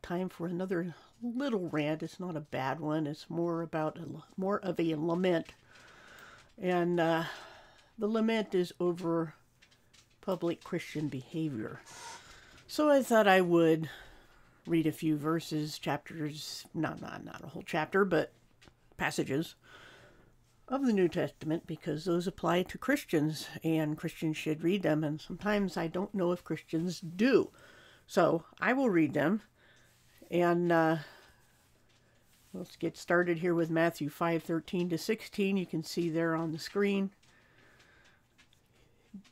time for another little rant. It's not a bad one. It's more of a lament. And the lament is over public Christian behavior. So I thought I would read a few verses, chapters, not a whole chapter, but passages of the New Testament, because those apply to Christians, and Christians should read them, and sometimes I don't know if Christians do. So I will read them, and let's get started here with Matthew 5:13-16. You can see there on the screen.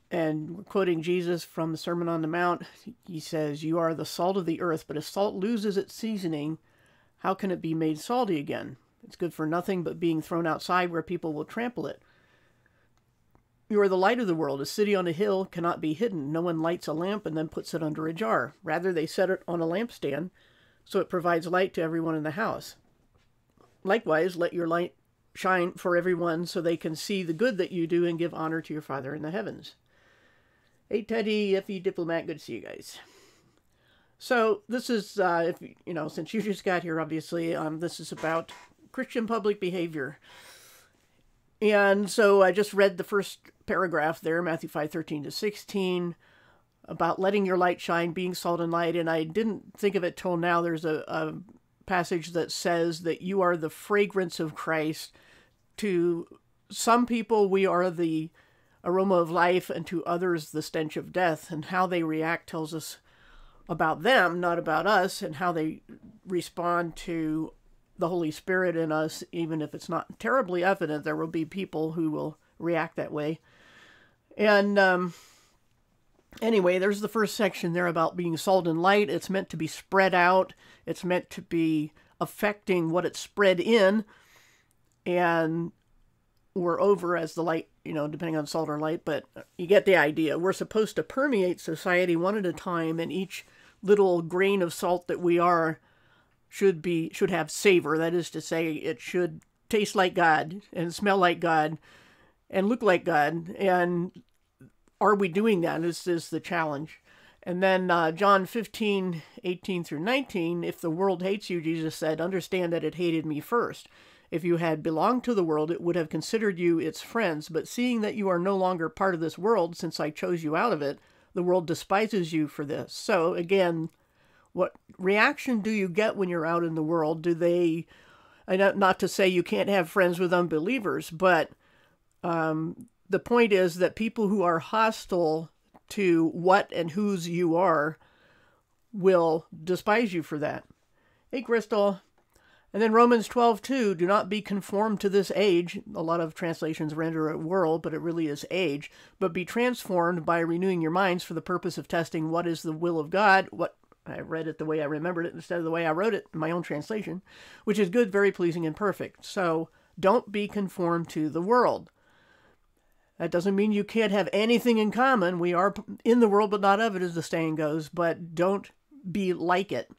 And we're quoting Jesus from the Sermon on the Mount. He says, "You are the salt of the earth, but if salt loses its seasoning, how can it be made salty again? It's good for nothing but being thrown outside where people will trample it. You are the light of the world. A city on a hill cannot be hidden. No one lights a lamp and then puts it under a jar. Rather, they set it on a lampstand, so it provides light to everyone in the house. Likewise, let your light shine for everyone so they can see the good that you do and give honor to your Father in the heavens." Hey, Teddy, Effie, Diplomat, good to see you guys. So this is, if since you just got here, obviously, this is about Christian public behavior. And so I just read the first paragraph there, Matthew 5:13-16, about letting your light shine, being salt and light. And I didn't think of it till now. There's a passage that says that you are the fragrance of Christ. To some people, we are the aroma of life, and to others, the stench of death. And how they react tells us about them, not about us, and how they respond to the Holy Spirit in us. Even if it's not terribly evident, there will be people who will react that way. And anyway, there's the first section there about being salt and light. It's meant to be spread out. It's meant to be affecting what it's spread in. And we're over as the light, depending on salt or light, but you get the idea. We're supposed to permeate society one at a time, and each little grain of salt that we are should have savor. That is to say, it should taste like God and smell like God and look like God. And are we doing that? This is the challenge. And then John 15:18-19, if the world hates you, Jesus said, understand that it hated me first. If you had belonged to the world, it would have considered you its friends. But seeing that you are no longer part of this world, since I chose you out of it, the world despises you for this. So again, what reaction do you get when you're out in the world? Do they, not to say you can't have friends with unbelievers, but the point is that people who are hostile to what and whose you are will despise you for that. Hey, Crystal. And then Romans 12:2, do not be conformed to this age. A lot of translations render it world, but it really is age. But be transformed by renewing your minds for the purpose of testing what is the will of God. What I read it the way I remembered it instead of the way I wrote it in my own translation, which is good, very pleasing, and perfect. So don't be conformed to the world. That doesn't mean you can't have anything in common. We are in the world, but not of it, as the saying goes. But don't be like it.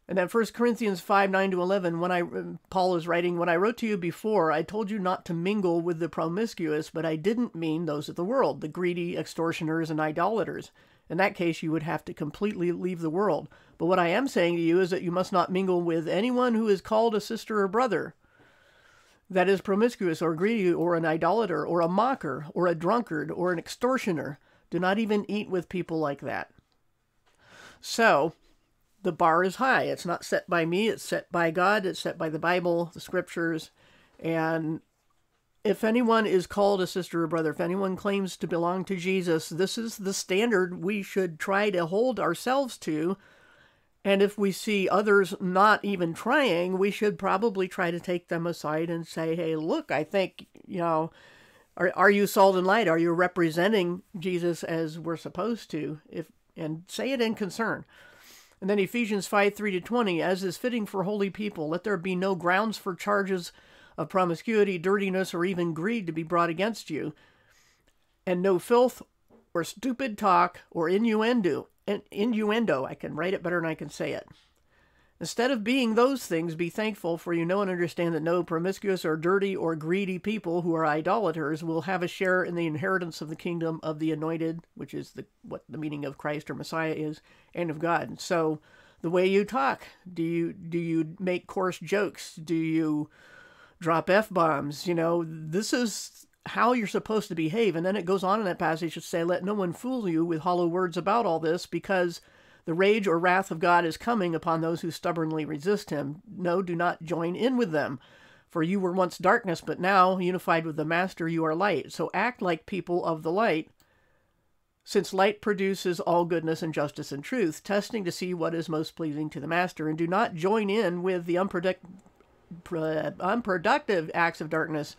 And then 1 Corinthians 5:9-11, Paul is writing, when I wrote to you before, I told you not to mingle with the promiscuous, but I didn't mean those of the world, the greedy, extortioners, and idolaters. In that case, you would have to completely leave the world. But what I am saying to you is that you must not mingle with anyone who is called a sister or brother, that is promiscuous or greedy or an idolater or a mocker or a drunkard or an extortioner. Do not even eat with people like that. So the bar is high. It's not set by me. It's set by God. It's set by the Bible, the scriptures. And if anyone is called a sister or brother, if anyone claims to belong to Jesus, this is the standard we should try to hold ourselves to. And if we see others not even trying, we should probably try to take them aside and say, hey, look, I think, are you salt and light? Are you representing Jesus as we're supposed to? And say it in concern. And then Ephesians 5:3-20, as is fitting for holy people, let there be no grounds for charges of promiscuity, dirtiness, or even greed to be brought against you, and no filth or stupid talk or innuendo. I can write it better than I can say it. Instead of being those things, be thankful, for you know and understand that no promiscuous or dirty or greedy people who are idolaters will have a share in the inheritance of the kingdom of the anointed, which is what the meaning of Christ or Messiah is, and of God. So The way you talk. Do you make coarse jokes? Do you drop F-bombs? This is how you're supposed to behave. And then it goes on in that passage to say, let no one fool you with hollow words about all this, because the rage or wrath of God is coming upon those who stubbornly resist him. No, do not join in with them. For you were once darkness, but now, unified with the Master, you are light. So act like people of the light, since light produces all goodness and justice and truth, testing to see what is most pleasing to the Master. And do not join in with the unproductive acts of darkness,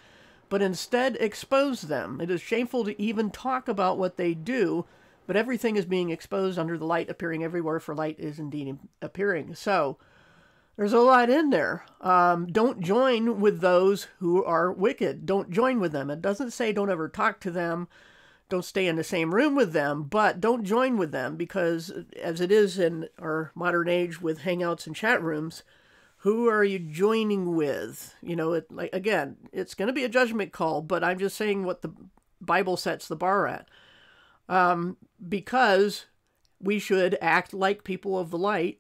but instead expose them. It is shameful to even talk about what they do, but everything is being exposed under the light, appearing everywhere, for light is indeed appearing. So there's a lot in there. Don't join with those who are wicked. Don't join with them. It doesn't say don't ever talk to them. Don't stay in the same room with them, but don't join with them, because as it is in our modern age with hangouts and chat rooms, who are you joining with? Again, it's going to be a judgment call, but I'm just saying what the Bible sets the bar at. Because we should act like people of the light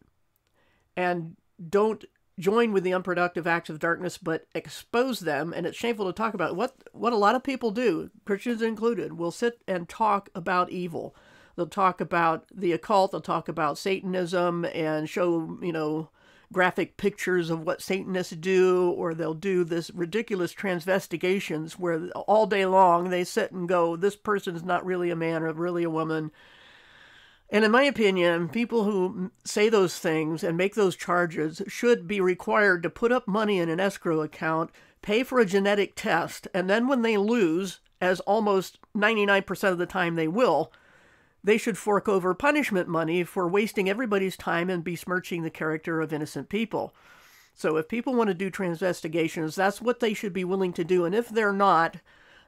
and don't join with the unproductive acts of darkness, but expose them. And it's shameful to talk about what a lot of people do, Christians included, will sit and talk about evil. They'll talk about the occult. They'll talk about Satanism and show, graphic pictures of what Satanists do, or they'll do this ridiculous transvestigations where all day long they sit and go, this person is not really a man or really a woman. And in my opinion, people who say those things and make those charges should be required to put up money in an escrow account, pay for a genetic test, and then when they lose, as almost 99% of the time they will, they should fork over punishment money for wasting everybody's time and besmirching the character of innocent people. So if people want to do transvestigations, that's what they should be willing to do. And if they're not,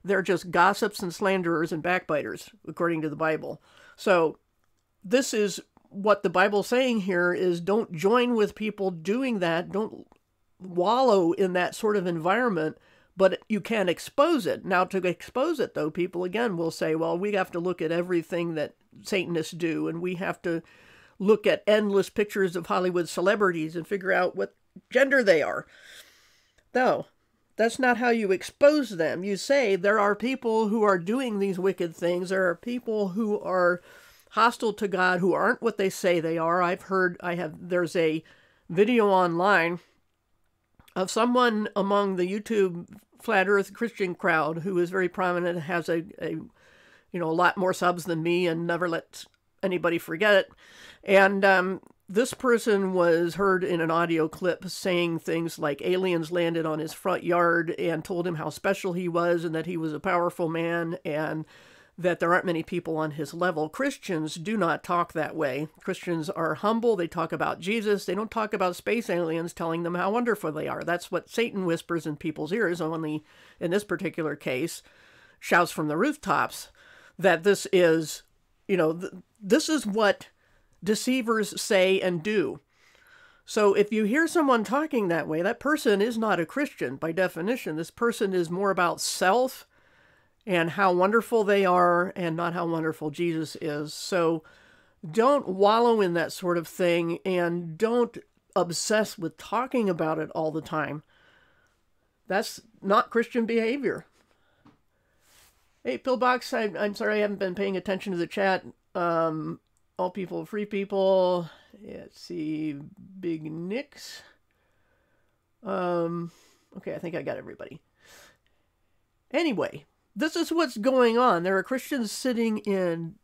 they're just gossips and slanderers and backbiters, according to the Bible. So this is what the Bible's saying here is don't join with people doing that. Don't wallow in that sort of environment, but you can expose it. Now, to expose it, though, people, again, will say, well, we have to look at everything that Satanists do, and we have to look at endless pictures of Hollywood celebrities and figure out what gender they are. No, that's not how you expose them. You say there are people who are doing these wicked things. There are people who are hostile to God, who aren't what they say they are. There's a video online of someone among the YouTube Flat Earth Christian crowd who is very prominent, has a lot more subs than me and never lets anybody forget it. And this person was heard in an audio clip saying things like aliens landed on his front yard and told him how special he was and that he was a powerful man and that there aren't many people on his level. Christians do not talk that way. Christians are humble. They talk about Jesus. They don't talk about space aliens telling them how wonderful they are. That's what Satan whispers in people's ears, only in this particular case, shouts from the rooftops that this is, this is what deceivers say and do. So if you hear someone talking that way, that person is not a Christian by definition. This person is more about self and how wonderful they are and not how wonderful Jesus is. So don't wallow in that sort of thing and don't obsess with talking about it all the time. That's not Christian behavior. Hey, Pillbox, I'm sorry I haven't been paying attention to the chat. All people, free people. Let's see, Big Nicks. Okay, I think I got everybody. Anyway, this is what's going on. There are Christians sitting in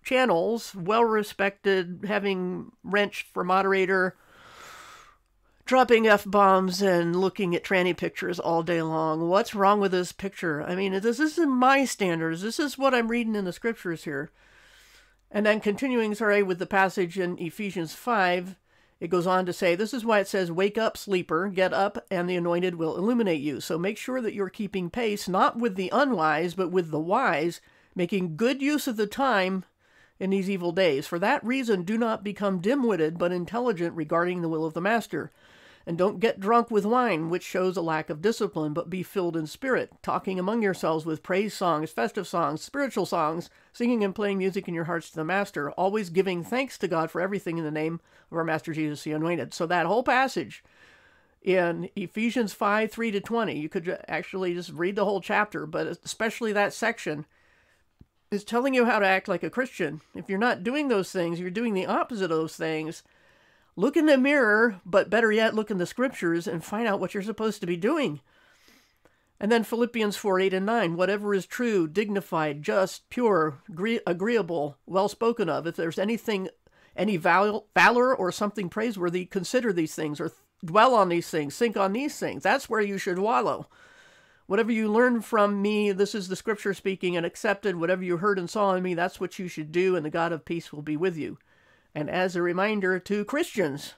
channels, well-respected, having Wrench for moderator, dropping F-bombs and looking at tranny pictures all day long. What's wrong with this picture? I mean, this isn't my standards. This is what I'm reading in the scriptures here. And then continuing, with the passage in Ephesians 5, it goes on to say, this is why it says, wake up, sleeper, get up, and the anointed will illuminate you. So make sure that you're keeping pace, not with the unwise, but with the wise, making good use of the time in these evil days. For that reason, do not become dim-witted, but intelligent regarding the will of the Master. And don't get drunk with wine, which shows a lack of discipline, but be filled in spirit, talking among yourselves with praise songs, festive songs, spiritual songs, singing and playing music in your hearts to the Master, always giving thanks to God for everything in the name of our Master Jesus the Anointed. So that whole passage in Ephesians 5:3-20, you could actually just read the whole chapter, but especially that section is telling you how to act like a Christian. If you're not doing those things, you're doing the opposite of those things. Look in the mirror, but better yet, look in the scriptures and find out what you're supposed to be doing. And then Philippians 4:8-9, whatever is true, dignified, just, pure, agreeable, well spoken of, if there's anything, any valor or something praiseworthy, consider these things, or dwell on these things, think on these things. That's where you should wallow. Whatever you learned from me, this is the scripture speaking, and accepted, whatever you heard and saw in me, that's what you should do, and the God of peace will be with you. And as a reminder to Christians,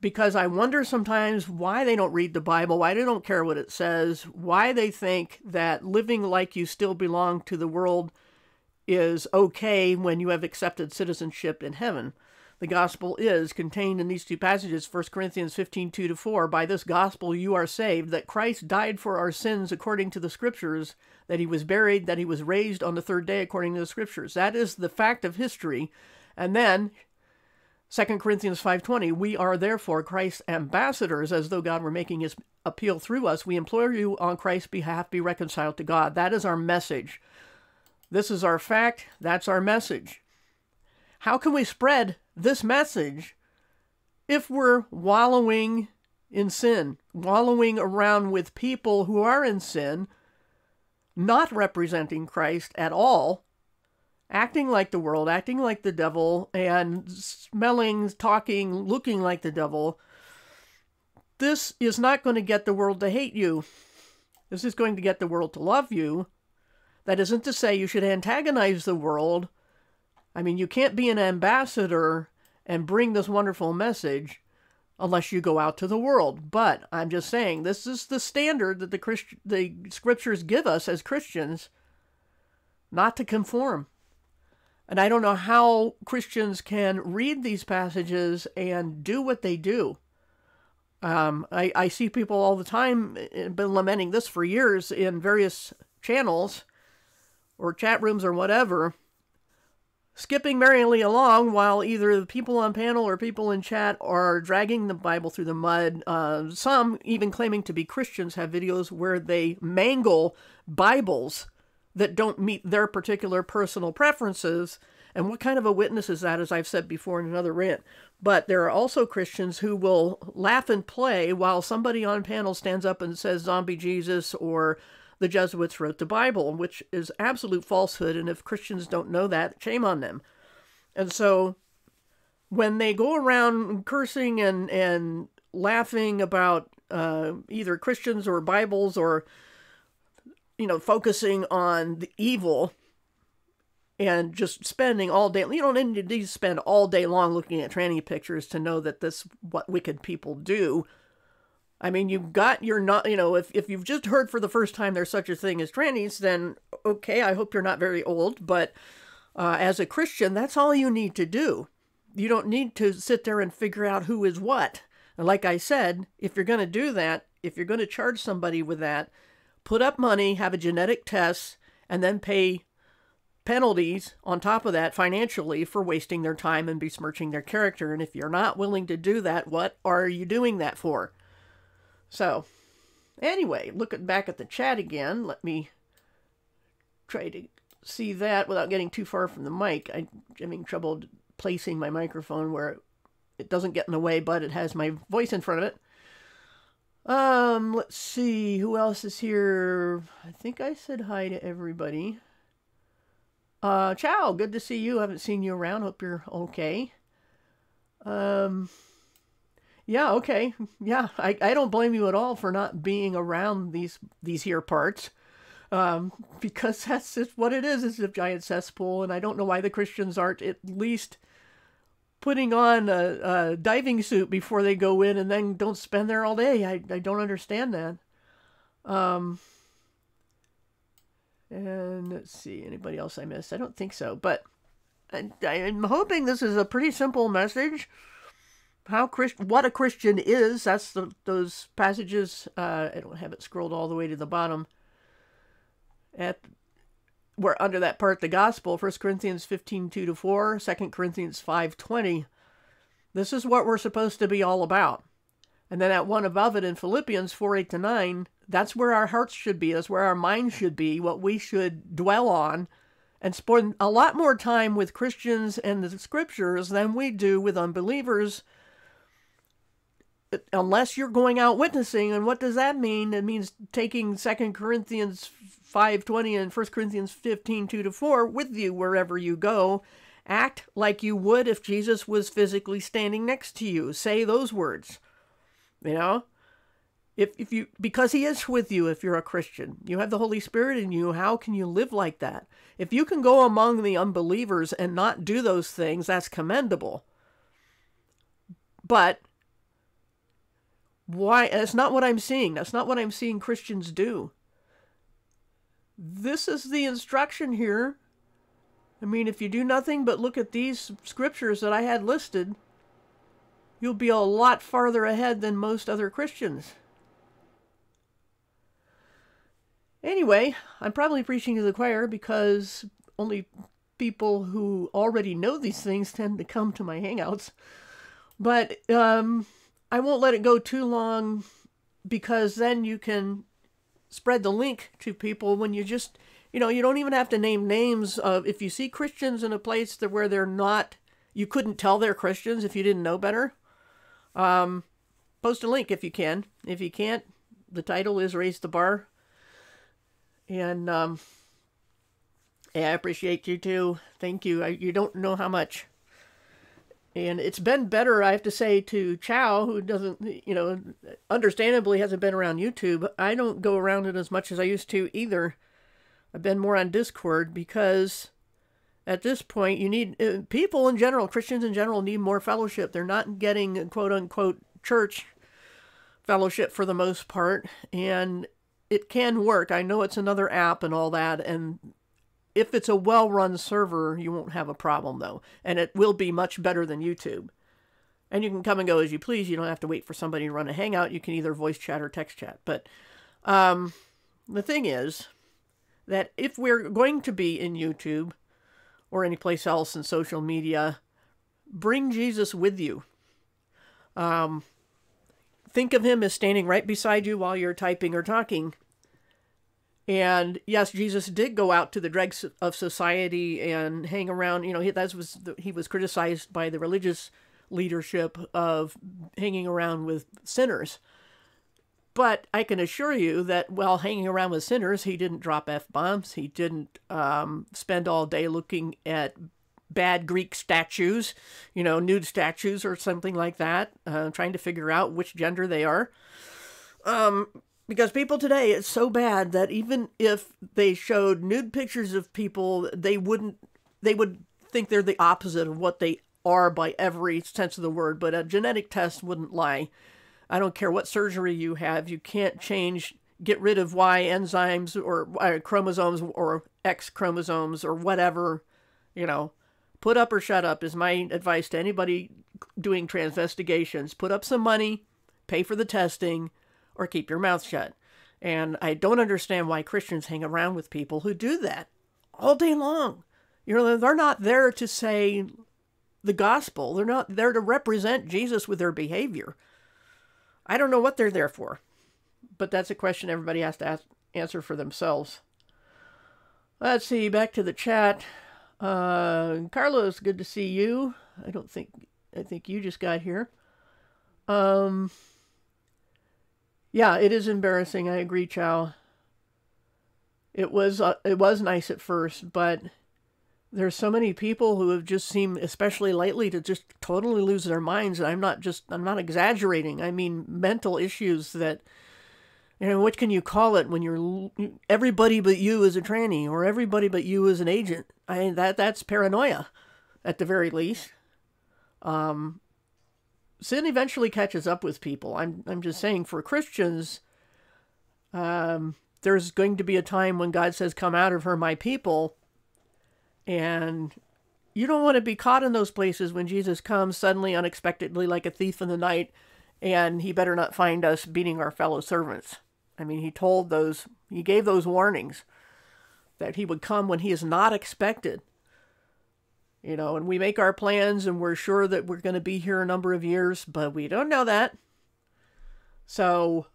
because I wonder sometimes why they don't read the Bible, why they don't care what it says, why they think that living like you still belong to the world is okay when you have accepted citizenship in heaven. The gospel is contained in these two passages, 1 Corinthians 15:2-4. By this gospel you are saved, that Christ died for our sins according to the scriptures, that he was buried, that he was raised on the third day according to the scriptures. That is the fact of history. And then 2 Corinthians 5:20, we are therefore Christ's ambassadors, as though God were making his appeal through us. We implore you on Christ's behalf, be reconciled to God. That is our message. This is our fact. That's our message. How can we spread this message if we're wallowing in sin, wallowing around with people who are in sin, not representing Christ at all, acting like the world, acting like the devil, and smelling, talking, looking like the devil? This is not going to get the world to hate you. This is going to get the world to love you. That isn't to say you should antagonize the world. I mean, you can't be an ambassador and bring this wonderful message unless you go out to the world. But I'm just saying, this is the standard that the scriptures give us as Christians, not to conform. And I don't know how Christians can read these passages and do what they do. I see people all the time, been lamenting this for years in various channels or chat rooms or whatever, skipping merrily along while either the people on panel or people in chat are dragging the Bible through the mud. Some, even claiming to be Christians, have videos where they mangle Bibles that don't meet their particular personal preferences. And what kind of a witness is that, as I've said before in another rant? But there are also Christians who will laugh and play while somebody on panel stands up and says zombie Jesus or the Jesuits wrote the Bible, which is absolute falsehood. And if Christians don't know that, shame on them. And so when they go around cursing and laughing about either Christians or Bibles, or focusing on the evil and just spending all day, you don't need to spend all day long looking at tranny pictures to know that this is what wicked people do. I mean, you've got your if you've just heard for the first time there's such a thing as trannies, then okay, I hope you're not very old. But as a Christian, that's all you need to do. You don't need to sit there and figure out who is what. And like I said, if you're going to do that, if you're going to charge somebody with that, put up money, have a genetic test, and then pay penalties on top of that financially for wasting their time and besmirching their character. And if you're not willing to do that, what are you doing that for? So, anyway, looking back at the chat again, let me try to see that without getting too far from the mic. I'm having trouble placing my microphone where it doesn't get in the way, but it has my voice in front of it. Let's see, who else is here? I think I said hi to everybody. Ciao, good to see you. Haven't seen you around. Hope you're okay. Yeah, okay. Yeah, I don't blame you at all for not being around these here parts. Because that's just what it is. It's a giant cesspool, and I don't know why the Christians aren't at least putting on a diving suit before they go in and then don't spend there all day. I don't understand that. And let's see, anybody else I missed? I don't think so, but I'm hoping this is a pretty simple message. what a Christian is. That's those passages. I don't have it scrolled all the way to the bottom. We're under that part, the gospel, 1 Corinthians 15:2-4, 2 Corinthians 5:20. This is what we're supposed to be all about. And then that one above it in Philippians 4:8-9, that's where our hearts should be. That's where our minds should be, what we should dwell on, and spend a lot more time with Christians and the scriptures than we do with unbelievers, unless you're going out witnessing. And what does that mean? It means taking 2 Corinthians 5:20 and 1 Corinthians 15:2-4 with you wherever you go. Act like you would if Jesus was physically standing next to you. Say those words. You know, if you, because he is with you, if you're a Christian, you have the Holy Spirit in you. How can you live like that? If you can go among the unbelievers and not do those things, that's commendable. But why? That's not what I'm seeing. That's not what I'm seeing Christians do. This is the instruction here. I mean, if you do nothing but look at these scriptures that I had listed, you'll be a lot farther ahead than most other Christians. Anyway, I'm probably preaching to the choir because only people who already know these things tend to come to my hangouts. But I won't let it go too long, because then you can spread the link to people when you just, you don't even have to name names of, if you see Christians in a place where they're not, you couldn't tell they're Christians if you didn't know better. Post a link if you can. If you can't, the title is Raise the Bar. And yeah, I appreciate you too. Thank you. You don't know how much. And it's been better, I have to say, to Chow, who doesn't, understandably hasn't been around YouTube. I don't go around it as much as I used to either. I've been more on Discord, because at this point, you need, people in general, Christians in general, need more fellowship. They're not getting quote-unquote church fellowship for the most part, and it can work. I know it's another app and all that, and if it's a well-run server, you won't have a problem, though. And it will be much better than YouTube. And you can come and go as you please. You don't have to wait for somebody to run a hangout. You can either voice chat or text chat. But the thing is that if we're going to be in YouTube or any place else in social media, bring Jesus with you. Think of him as standing right beside you while you're typing or talking. And yes, Jesus did go out to the dregs of society and hang around. He was criticized by the religious leadership of hanging around with sinners. But I can assure you that while hanging around with sinners, he didn't drop F-bombs. He didn't spend all day looking at bad Greek statues, nude statues or something like that, trying to figure out which gender they are. Because people today, it's so bad that even if they showed nude pictures of people, they would think they're the opposite of what they are by every sense of the word. But a genetic test wouldn't lie. I don't care what surgery you have. You can't get rid of Y enzymes or chromosomes or X chromosomes or whatever. Put up or shut up is my advice to anybody doing transvestigations. Put up some money, pay for the testing, or keep your mouth shut. And I don't understand why Christians hang around with people who do that all day long. They're not there to say the gospel. They're not there to represent Jesus with their behavior. I don't know what they're there for. But that's a question everybody has to answer for themselves. Let's see, back to the chat. Carlos, good to see you. I think you just got here. Yeah, it is embarrassing. I agree, Chow. It was nice at first, but there's so many people who have just seemed, especially lately, to just totally lose their minds. And I'm not exaggerating. I mean, mental issues that, what can you call it when everybody but you is a tranny, or everybody but you is an agent? That's paranoia, at the very least. Sin eventually catches up with people. I'm just saying, for Christians, there's going to be a time when God says, "Come out of her, my people," and You don't want to be caught in those places when Jesus comes suddenly, unexpectedly, like a thief in the night, and he better not find us beating our fellow servants. I mean, he gave those warnings that he would come when he is not expected. And we make our plans and we're sure that we're going to be here a number of years, but we don't know that. So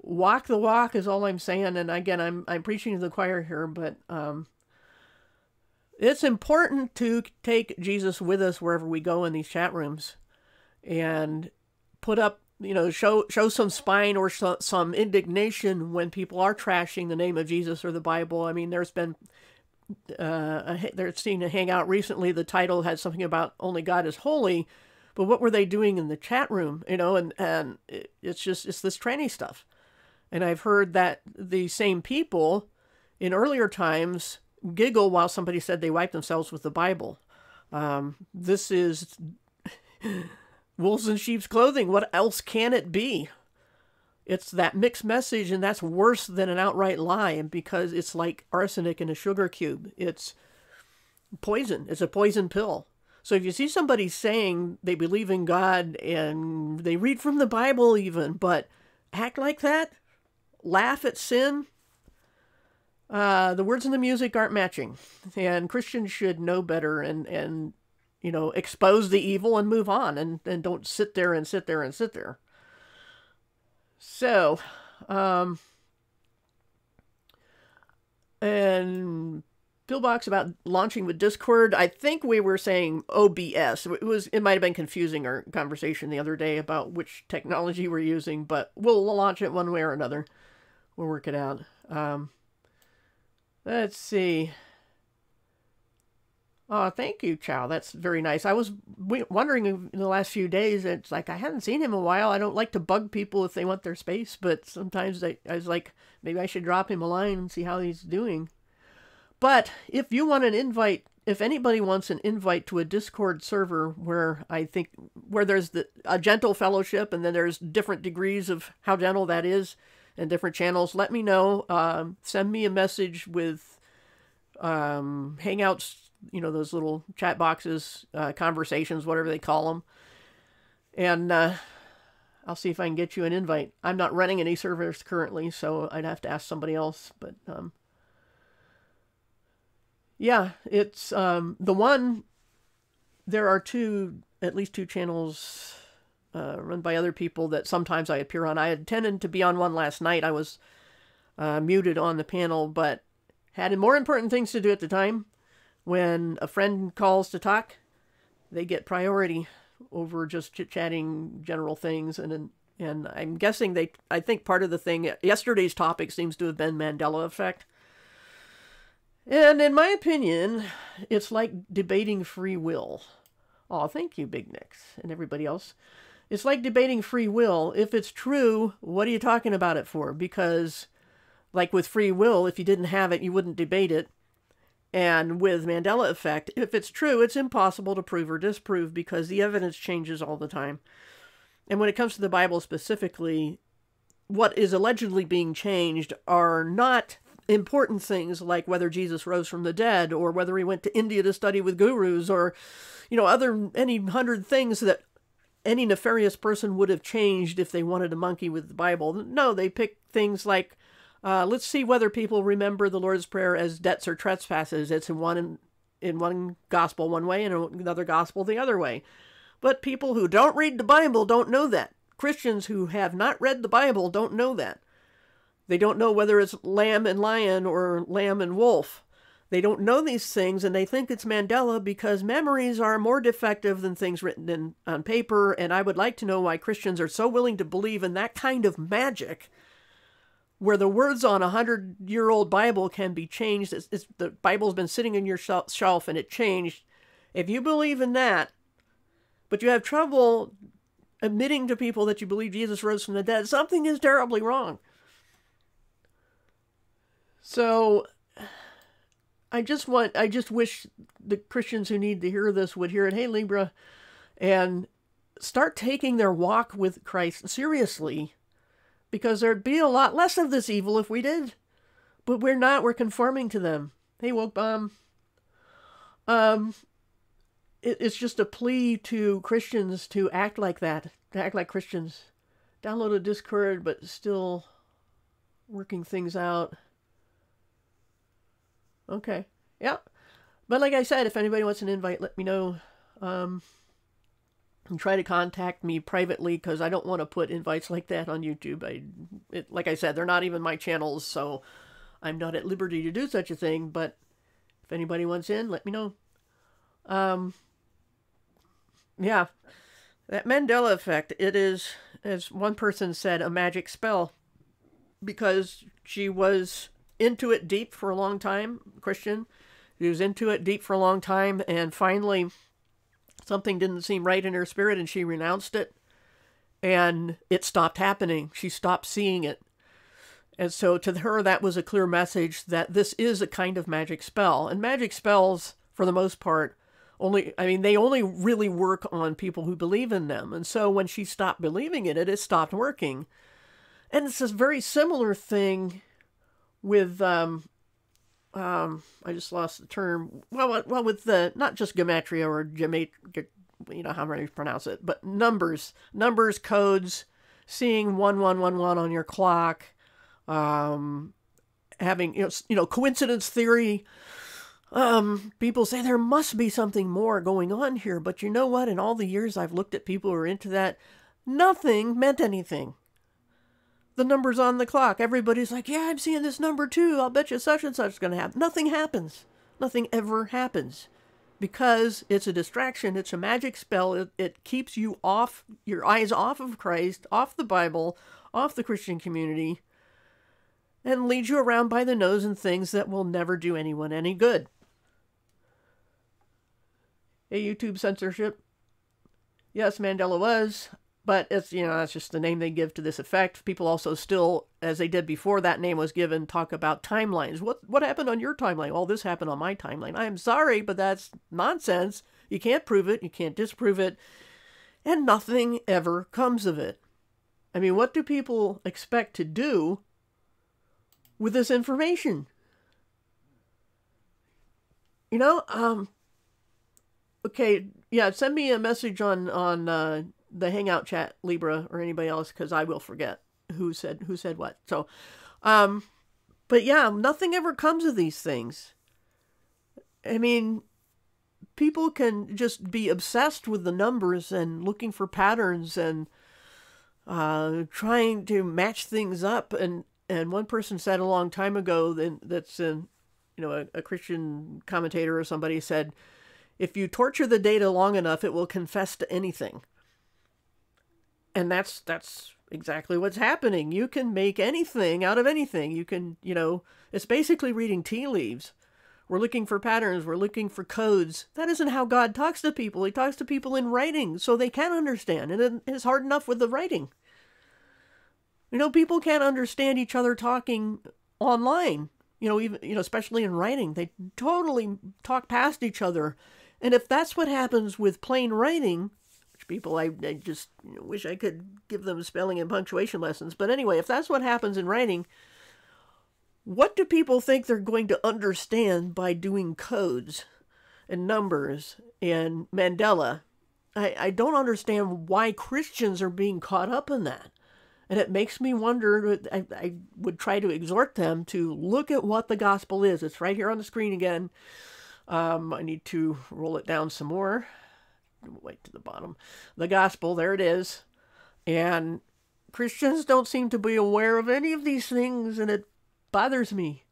walk the walk is all I'm saying. And again, I'm preaching to the choir here, but it's important to take Jesus with us wherever we go in these chat rooms and put up, show some spine or some indignation when people are trashing the name of Jesus or the Bible. I mean, there's been they're seen a hangout recently. The title had something about only God is holy, but what were they doing in the chat room? And it's this tranny stuff. And I've heard that the same people in earlier times giggle while somebody said they wiped themselves with the Bible. This is wolves in sheep's clothing. What else can it be? It's that mixed message, and that's worse than an outright lie, and because it's like arsenic in a sugar cube. It's poison. It's a poison pill. So if you see somebody saying they believe in God and they read from the Bible even, but act like that, laugh at sin, the words and the music aren't matching. And Christians should know better and expose the evil and move on, and don't sit there. So, and Pillbox about launching with Discord. I think we were saying OBS. It might have been confusing our conversation the other day about which technology we're using, but we'll launch it one way or another. We'll work it out. Let's see. Oh, thank you, Chow. That's very nice. I was wondering in the last few days, it's like I hadn't seen him in a while. I don't like to bug people if they want their space, but sometimes I was like, maybe I should drop him a line and see how he's doing. But if you want an invite, if anybody wants an invite to a Discord server where there's a gentle fellowship and then there's different degrees of how gentle that is and different channels, let me know. Send me a message with Hangouts, those little chat boxes, conversations, whatever they call them. And I'll see if I can get you an invite. I'm not running any servers currently, so I'd have to ask somebody else. But yeah, it's the one. There are at least two channels run by other people that sometimes I appear on. I intended to be on one last night. I was muted on the panel, but had more important things to do at the time. When a friend calls to talk, they get priority over just chit-chatting general things. And I'm guessing I think part of the thing, yesterday's topic seems to have been Mandela effect. And in my opinion, it's like debating free will. Oh, thank you, Big Nicks, and everybody else. It's like debating free will. If it's true, what are you talking about it for? Because, like with free will, if you didn't have it, you wouldn't debate it. And with Mandela effect, if it's true, it's impossible to prove or disprove because the evidence changes all the time. And when it comes to the Bible specifically, what is allegedly being changed are not important things like whether Jesus rose from the dead or whether he went to India to study with gurus or, any 100 things that any nefarious person would have changed if they wanted to monkey with the Bible. No, they pick things like, let's see whether people remember the Lord's Prayer as debts or trespasses. It's in one gospel one way and in another gospel the other way. But people who don't read the Bible don't know that. Christians who have not read the Bible don't know that. They don't know whether it's lamb and lion or lamb and wolf. They don't know these things, and they think it's Mandela because memories are more defective than things written on paper, and I would like to know why Christians are so willing to believe in that kind of magic where the words on a 100-year-old Bible can be changed. The Bible's been sitting in your shelf and it changed. If you believe in that, but you have trouble admitting to people that you believe Jesus rose from the dead, something is terribly wrong. So I just wish the Christians who need to hear this would hear it. Hey, Libra, and start taking their walk with Christ seriously, because there'd be a lot less of this evil if we did. But we're not. We're conforming to them. Hey, Woke Bomb. it's just a plea to Christians to act like that, to act like Christians. Download a Discord, but still working things out. Okay. Yeah. But like I said, if anybody wants an invite, let me know. And try to contact me privately, because I don't want to put invites like that on YouTube. Like I said, they're not even my channels, so I'm not at liberty to do such a thing. But if anybody wants in, let me know. Yeah, that Mandela effect, it is, as one person said, a magic spell, because she was into it deep for a long time, Christian. She was into it deep for a long time, and finally something didn't seem right in her spirit, and she renounced it, and it stopped happening. She stopped seeing it. And so to her, that was a clear message that this is a kind of magic spell. And magic spells, for the most part, they only really work on people who believe in them. And so when she stopped believing in it, it stopped working. And it's a very similar thing with, I just lost the term. Well, with the, not just gematria or however you pronounce it, but numbers, codes, seeing 1111 on your clock, having, coincidence theory. People say there must be something more going on here, but you know what? In all the years I've looked at people who are into that, nothing meant anything. The number's on the clock. Everybody's like, yeah, I'm seeing this number too. I'll bet you such and such is going to happen. Nothing happens. Nothing ever happens. Because it's a distraction. It's a magic spell. It keeps you off, your eyes off of Christ, off the Bible, off the Christian community, and leads you around by the nose in things that will never do anyone any good. Hey, YouTube censorship. Yes, Mandela was. But it's, that's just the name they give to this effect. People also still, as they did before that name was given, talk about timelines. What happened on your timeline? Well, this happened on my timeline. I am sorry, but that's nonsense. You can't prove it. You can't disprove it. And nothing ever comes of it. I mean, what do people expect to do with this information? Okay, yeah, send me a message on the Hangout chat, Libra, or anybody else, because I will forget who said what. So, but yeah, nothing ever comes of these things. I mean, people can just be obsessed with the numbers and looking for patterns and trying to match things up. And one person said a long time ago, that's a Christian commentator or somebody said, if you torture the data long enough, it will confess to anything. And that's exactly what's happening. You can make anything out of anything. You can, it's basically reading tea leaves. We're looking for patterns. We're looking for codes. That isn't how God talks to people. He talks to people in writing so they can understand. And it's hard enough with the writing. People can't understand each other talking online, even, especially in writing. They totally talk past each other. And if that's what happens with plain writing, people, I just wish I could give them spelling and punctuation lessons. But anyway, if that's what happens in writing, what do people think they're going to understand by doing codes and numbers and Mandela? I don't understand why Christians are being caught up in that. And it makes me wonder. I would try to exhort them to look at what the gospel is. It's right here on the screen again. I need to roll it down some more. Wait to the bottom. The gospel, there it is. And Christians don't seem to be aware of any of these things, and it bothers me.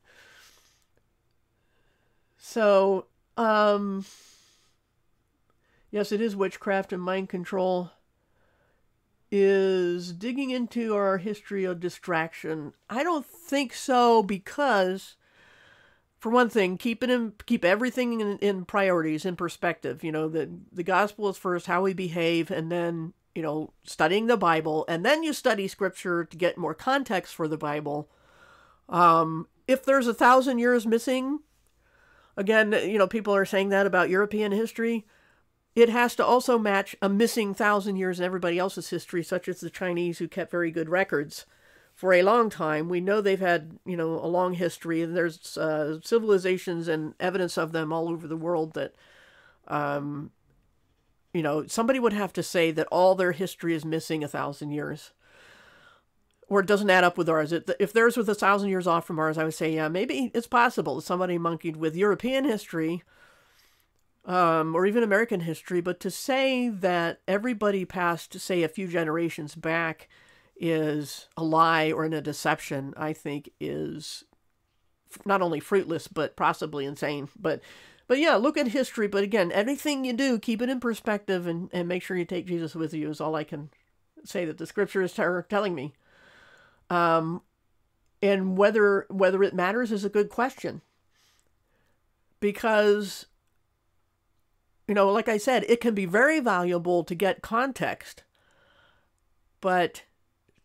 So, yes, it is witchcraft, and mind control is digging into our history of distraction. I don't think so, because, for one thing, keep everything in priorities, in perspective. The gospel is first, how we behave, and then, studying the Bible, and then you study scripture to get more context for the Bible. If there's 1,000 years missing, again, people are saying that about European history. It has to also match a missing 1,000 years in everybody else's history, such as the Chinese, who kept very good records for a long time. We know they've had, a long history, and there's civilizations and evidence of them all over the world that somebody would have to say that all their history is missing 1,000 years. Or it doesn't add up with ours. If theirs was 1,000 years off from ours, I would say, yeah, maybe it's possible that somebody monkeyed with European history, or even American history. But to say that everybody past, say, a few generations back is a lie or a deception, I think is not only fruitless, but possibly insane. But yeah, look at history. But again, everything you do, keep it in perspective and make sure you take Jesus with you is all I can say that the scripture is telling me. And whether it matters is a good question. Because, like I said, it can be very valuable to get context. But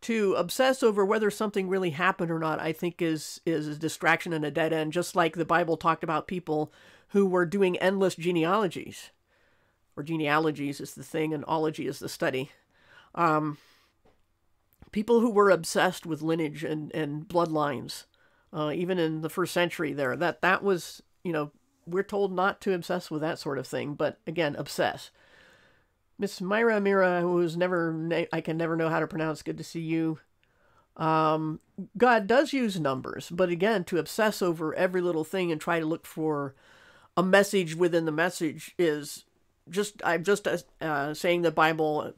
to obsess over whether something really happened or not, I think is a distraction and a dead end. Just like the Bible talked about people who were doing endless genealogies. Or genealogies is the thing, and ology is the study. People who were obsessed with lineage and bloodlines, even in the first century there, that was, we're told not to obsess with that sort of thing, but again, obsess. Miss Myra Mira, I can never know how to pronounce, good to see you. God does use numbers, but again, to obsess over every little thing and try to look for a message within the message is I'm just saying the Bible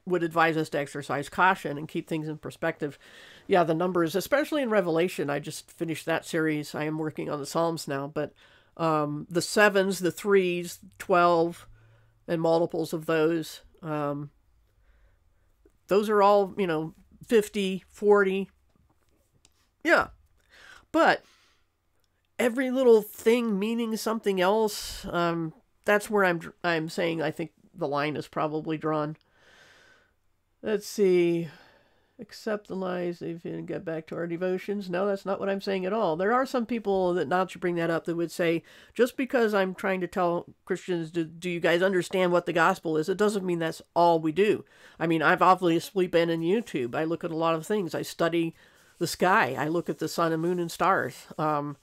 would advise us to exercise caution and keep things in perspective. Yeah, the numbers, especially in Revelation, I just finished that series. I am working on the Psalms now, but the 7s, the 3s, 12, and multiples of those are all, 50, 40. Yeah. But every little thing meaning something else, that's where I'm saying I think the line is probably drawn. Let's see. Accept the lies. If you get back to our devotions. No, that's not what I'm saying at all. There are some people that, now that you bring that up, that would say, just because I'm trying to tell Christians, do you guys understand what the gospel is? It doesn't mean that's all we do. I mean, I've obviously been in YouTube. I look at a lot of things. I study the sky. I look at the sun and moon and stars. And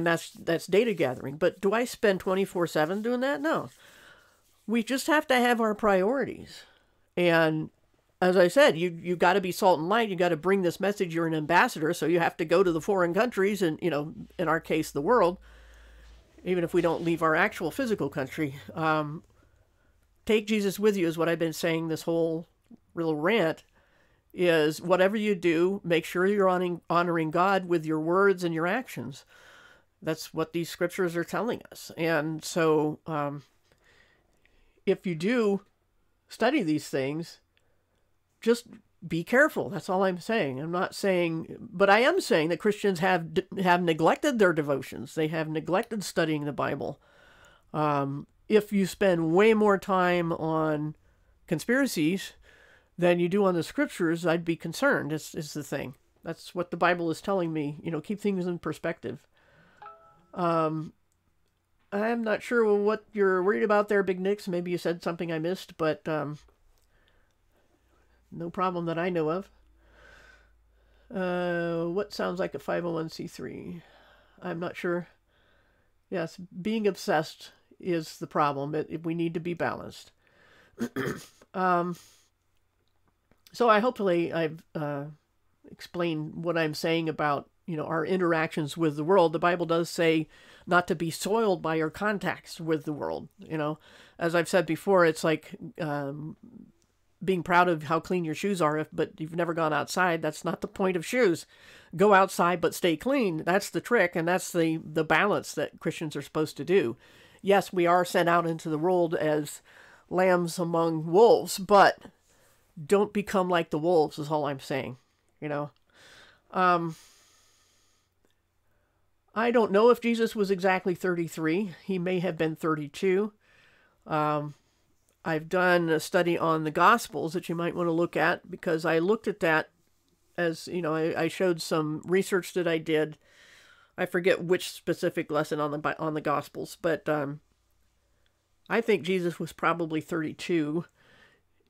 that's data gathering. But do I spend 24/7 doing that? No. We just have to have our priorities. And as I said, you got to be salt and light. You got to bring this message. You're an ambassador, so you have to go to the foreign countries and, in our case, the world, even if we don't leave our actual physical country. Take Jesus with you is what I've been saying this whole little rant, is whatever you do, make sure you're honoring God with your words and your actions. That's what these scriptures are telling us. And so if you do study these things, just be careful. That's all I'm saying. I'm not saying, but I am saying that Christians have neglected their devotions. They have neglected studying the Bible. If you spend way more time on conspiracies than you do on the scriptures, I'd be concerned, is the thing. That's what the Bible is telling me. Keep things in perspective. I'm not sure what you're worried about there, Big Nix. Maybe you said something I missed, but no problem that I know of. What sounds like a 501c3? I'm not sure. Yes, being obsessed is the problem. We need to be balanced. So hopefully I've explained what I'm saying about our interactions with the world. The Bible does say not to be soiled by your contacts with the world. As I've said before, it's like being proud of how clean your shoes are, but you've never gone outside. That's not the point of shoes. Go outside, but stay clean. That's the trick, and that's the balance that Christians are supposed to do. Yes, we are sent out into the world as lambs among wolves, but don't become like the wolves is all I'm saying. I don't know if Jesus was exactly 33. He may have been 32. I've done a study on the Gospels that you might want to look at, because I looked at that as, I showed some research that I did. I forget which specific lesson on the Gospels, but I think Jesus was probably 32,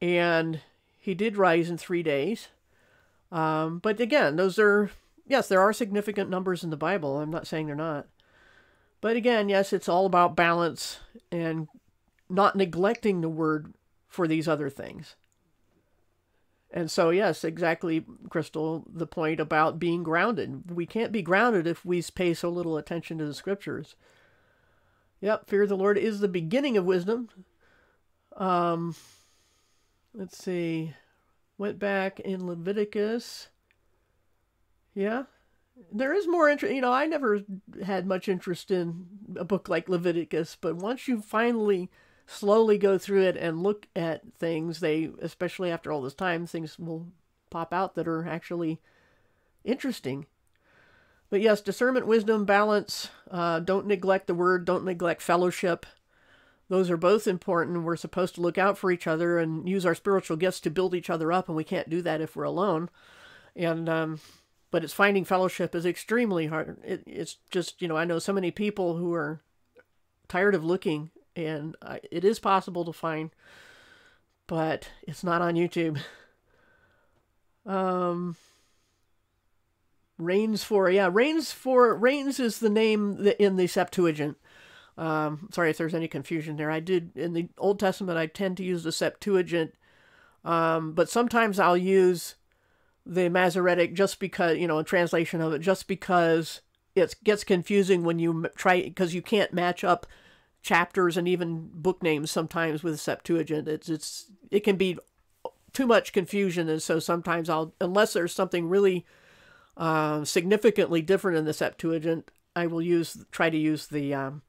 and he did rise in 3 days. But again, yes, there are significant numbers in the Bible. I'm not saying they're not. But again, yes, it's all about balance and not neglecting the word for these other things. And so, yes, exactly, Crystal, the point about being grounded. We can't be grounded if we pay so little attention to the scriptures. Yep, fear of the Lord is the beginning of wisdom. Let's see. Went back in Leviticus. Yeah. There is more interest. I never had much interest in a book like Leviticus, but once you finally slowly go through it and look at things, especially after all this time, things will pop out that are actually interesting. But yes, discernment, wisdom, balance. Don't neglect the word. Don't neglect fellowship. Those are both important. We're supposed to look out for each other and use our spiritual gifts to build each other up, and we can't do that if we're alone. And but it's finding fellowship is extremely hard. It's just, I know so many people who are tired of looking, and it is possible to find, but it's not on YouTube. Reigns is the name in the Septuagint. Sorry if there's any confusion there. In the Old Testament, I tend to use the Septuagint, but sometimes I'll use the Masoretic just because, a translation of it, just because it gets confusing when you try, because you can't match up chapters and even book names sometimes with the Septuagint. It can be too much confusion, and so sometimes unless there's something really significantly different in the Septuagint, I will try to use the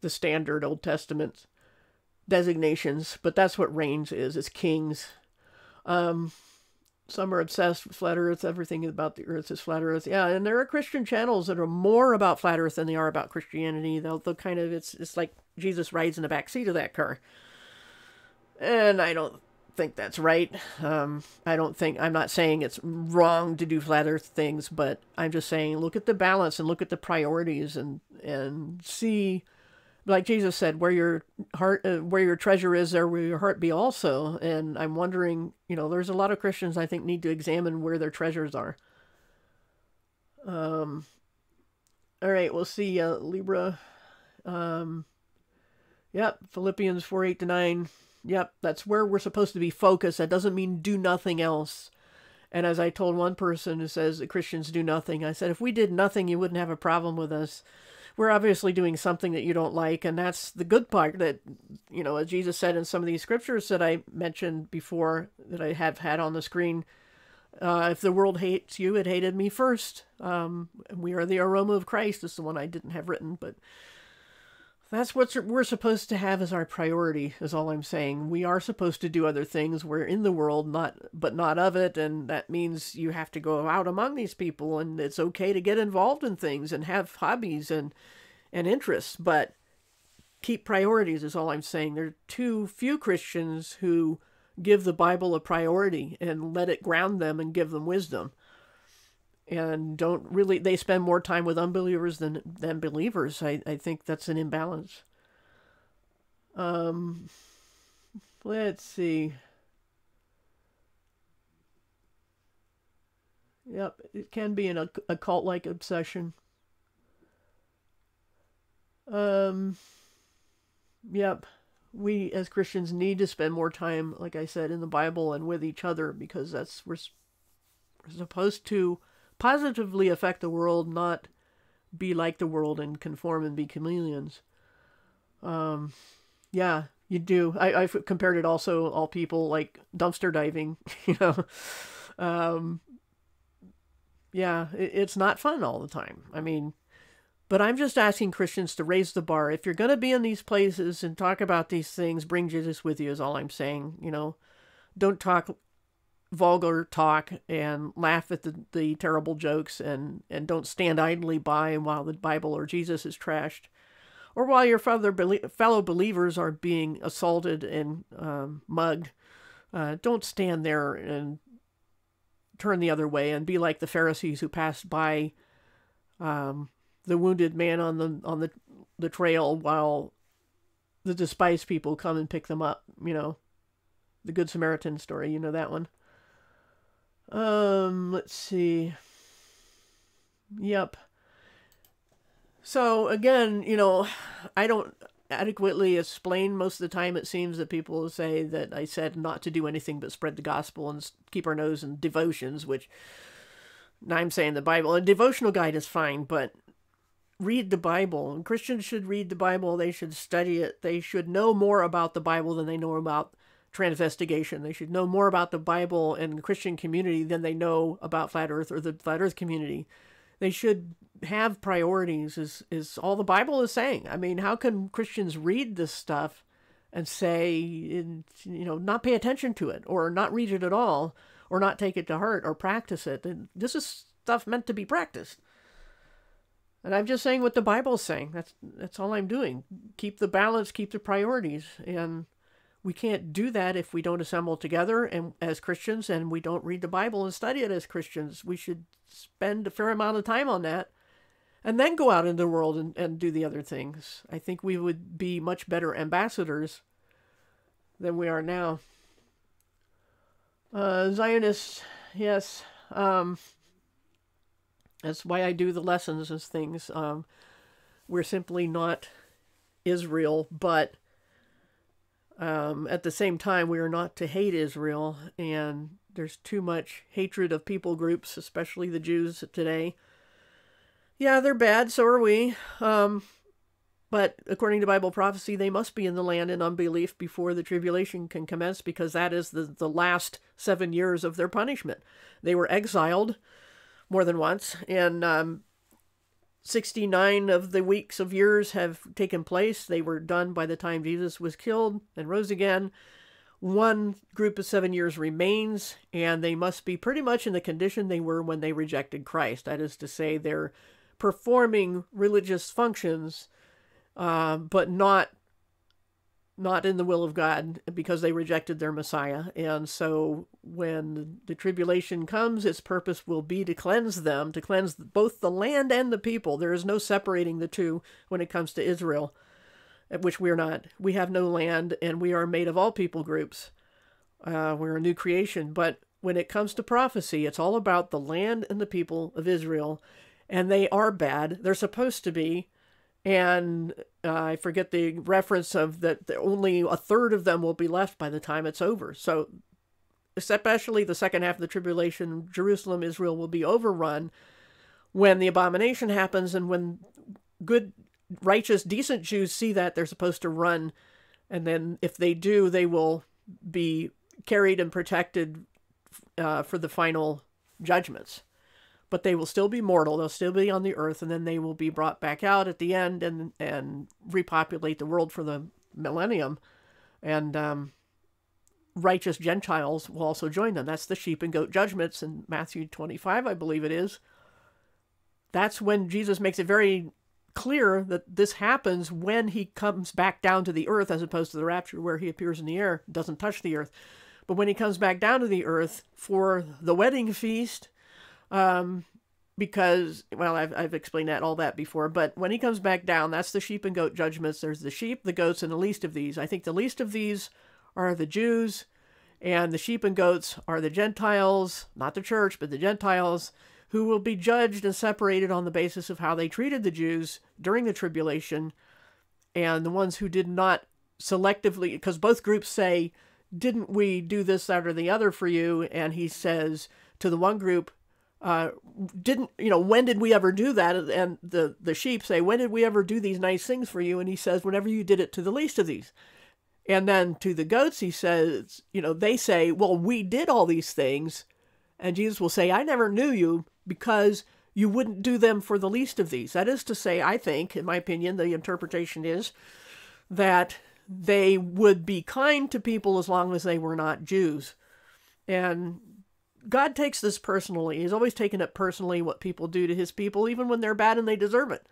standard Old Testament designations, but that's what reigns is. It's kings. Some are obsessed with flat earth. Everything about the earth is flat earth. Yeah, and there are Christian channels that are more about flat earth than they are about Christianity. They'll kind of, it's like Jesus rides in the back seat of that car. And I don't think that's right. I'm not saying it's wrong to do flat earth things, but I'm just saying look at the balance and look at the priorities and see, like Jesus said, where your treasure is, there will your heart be also. And I'm wondering, there's a lot of Christians I think need to examine where their treasures are. All right, we'll see Libra. Yep, Philippians 4:8-9. Yep, that's where we're supposed to be focused. That doesn't mean do nothing else. And as I told one person who says that Christians do nothing, I said, if we did nothing, you wouldn't have a problem with us. We're obviously doing something that you don't like, and that's the good part that, as Jesus said in some of these scriptures that I mentioned before, that I have had on the screen, if the world hates you, it hated me first. We are the aroma of Christ is the one I didn't have written, but that's what we're supposed to have as our priority, is all I'm saying. We are supposed to do other things. We're in the world, but not of it, and that means you have to go out among these people, and it's okay to get involved in things and have hobbies and interests, but keep priorities is all I'm saying. There are too few Christians who give the Bible a priority and let it ground them and give them wisdom. And they spend more time with unbelievers than believers. I think that's an imbalance. Let's see. Yep, it can be an occult-like obsession. Yep, we as Christians need to spend more time, like I said, in the Bible and with each other, because we're supposed to positively affect the world, not be like the world and conform and be chameleons. Yeah, you do. I've compared it also, all people, like dumpster diving, Yeah, it's not fun all the time. I mean, but I'm just asking Christians to raise the bar. If you're going to be in these places and talk about these things, bring Jesus with you is all I'm saying. Don't talk vulgar talk and laugh at the terrible jokes, and don't stand idly by while the Bible or Jesus is trashed, or while your fellow believers are being assaulted and mugged. Don't stand there and turn the other way and be like the Pharisees who passed by the wounded man on the trail while the despised people come and pick them up. The Good Samaritan story, that one. Let's see. Yep. So again, adequately explained most of the time. It seems that people say that I said not to do anything but spread the gospel and keep our nose in devotions, which now I'm saying the Bible. A devotional guide is fine, but read the Bible. And Christians should read the Bible. They should study it. They should know more about the Bible than they know about transvestigation. They should know more about the Bible and the Christian community than they know about Flat Earth or the Flat Earth community. They should have priorities, is all the Bible is saying. I mean, how can Christians read this stuff and say, not pay attention to it, or not read it at all, or not take it to heart, or practice it? And this is stuff meant to be practiced. And I'm just saying what the Bible's saying. That's all I'm doing. Keep the balance, keep the priorities. And we can't do that if we don't assemble together and as Christians, and we don't read the Bible and study it as Christians. We should spend a fair amount of time on that and then go out into the world and do the other things. I think we would be much better ambassadors than we are now. Zionists, yes. That's why I do the lessons as things. We're simply not Israel, but at the same time, we are not to hate Israel, and there's too much hatred of people groups, especially the Jews today. Yeah, they're bad, so are we. But according to Bible prophecy, they must be in the land in unbelief before the tribulation can commence, because that is the last 7 years of their punishment. They were exiled more than once, and 69 of the weeks of years have taken place. They were done by the time Jesus was killed and rose again. One group of 7 years remains, and they must be pretty much in the condition they were when they rejected Christ. That is to say, they're performing religious functions, but not in the will of God, because they rejected their Messiah. And so when the tribulation comes, its purpose will be to cleanse them, to cleanse both the land and the people. There is no separating the two when it comes to Israel, which we're not. We have no land, and we are made of all people groups. We're a new creation. But when it comes to prophecy, it's all about the land and the people of Israel, and they are bad. They're supposed to be. And I forget the reference of that only a third of them will be left by the time it's over. So especially the second half of the tribulation, Jerusalem, Israel will be overrun when the abomination happens, and when good, righteous, decent Jews see that, they're supposed to run. And then if they do, they will be carried and protected for the final judgments. But they will still be mortal. They'll still be on the earth, and then they will be brought back out at the end and repopulate the world for the millennium. And righteous Gentiles will also join them. That's the sheep and goat judgments in Matthew 25, I believe it is. That's when Jesus makes it very clear that this happens when he comes back down to the earth, as opposed to the rapture where he appears in the air, doesn't touch the earth. But when he comes back down to the earth for the wedding feast, because, well, I've explained all that before, but when he comes back down, that's the sheep and goat judgments. There's the sheep, the goats, and the least of these. I think the least of these are the Jews, and the sheep and goats are the Gentiles, not the church, but the Gentiles, who will be judged and separated on the basis of how they treated the Jews during the tribulation, and the ones who did not selectively, because both groups say, didn't we do this, that, or the other for you? And he says to the one group, when did we ever do that? And the sheep say, when did we ever do these nice things for you? And he says, whenever you did it to the least of these. And then to the goats, he says, they say, well, we did all these things. And Jesus will say, I never knew you, because you wouldn't do them for the least of these. That is to say, I think, in my opinion, the interpretation is that they would be kind to people as long as they were not Jews. And God takes this personally. He's always taken it personally, what people do to his people, even when they're bad and they deserve it.